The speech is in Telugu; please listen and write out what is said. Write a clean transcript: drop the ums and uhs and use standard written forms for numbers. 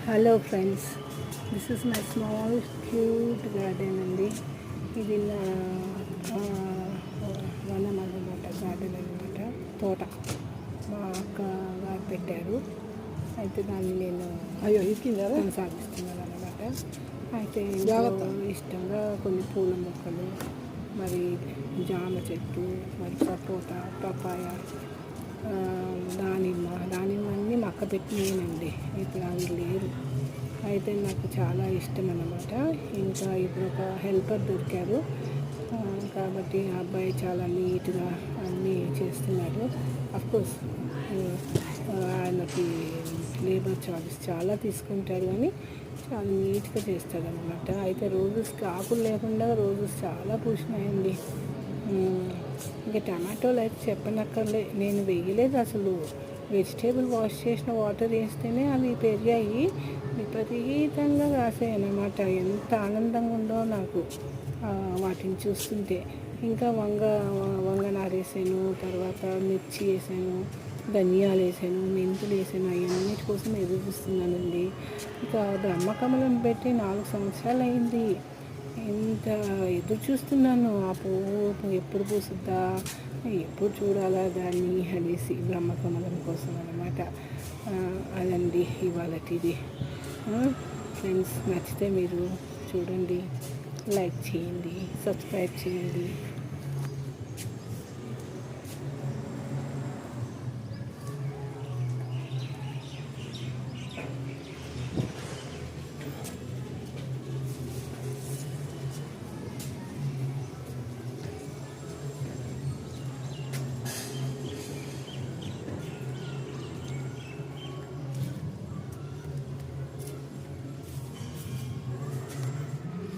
Hello friends, this is my small cute garden అండి. ఇది నా వనం అన్నమాట, గార్డెన్ అన్నమాట, తోట మా అక్క గారు పెట్టారు. అయితే దాన్ని నేను కొనసాగిస్తున్నాను అన్నమాట. అయితే ఇష్టంగా కొన్ని పూల మొక్కలు, మరి జామ చెట్టు, మరి సపోటా, పపాయ, దానిమ్మ అన్నీ మక్క పెట్టినానండి. ఇప్పుడు అవి లేరు. అయితే నాకు చాలా ఇష్టం అన్నమాట. ఇంకా ఇప్పుడు ఒక హెల్పర్ దొరికారు కాబట్టి ఆ అబ్బాయి చాలా నీట్గా అన్నీ చేస్తున్నాడు. అఫ్కోర్స్ ఆయనకి లేబర్ చార్జెస్ చాలా తీసుకుంటాడు, కానీ చాలా నీట్గా చేస్తాడు అనమాట. అయితే రోజెస్కి ఆకులు లేకుండా రోజెస్ చాలా పూసినాయండి. ఇంకా టమాటోలు అయితే చెప్పనక్కర్లే, నేను వేయలేదు అసలు. వెజిటేబుల్ వాష్ చేసిన వాటర్ వేస్తేనే అవి పెరిగాయి, విపరీతంగా కాసాయి అన్నమాట. ఎంత ఆనందంగా ఉందో నాకు వాటిని చూస్తుంటే. ఇంకా వంగనారు వేసాను, తర్వాత మిర్చి వేసాను, ధనియాలు వేసాను, మెంతులు వేసాను. అవన్నిటి కోసం ఎదురు చూస్తున్నానండి. ఇంకా బ్రహ్మకమలం పెట్టి 4 సంవత్సరాలు అయింది. ఎంత ఎదురు చూస్తున్నాను ఆ పువ్వు ఎప్పుడు పూసుద్దా, ఎప్పుడు చూడాలా దాన్ని అనేసి, బ్రహ్మకమలం కోసం అన్నమాట. అదండి ఇవాళటిది. ఫ్రెండ్స్, నచ్చితే మీరు చూడండి, లైక్ చేయండి, సబ్స్క్రైబ్ చేయండి.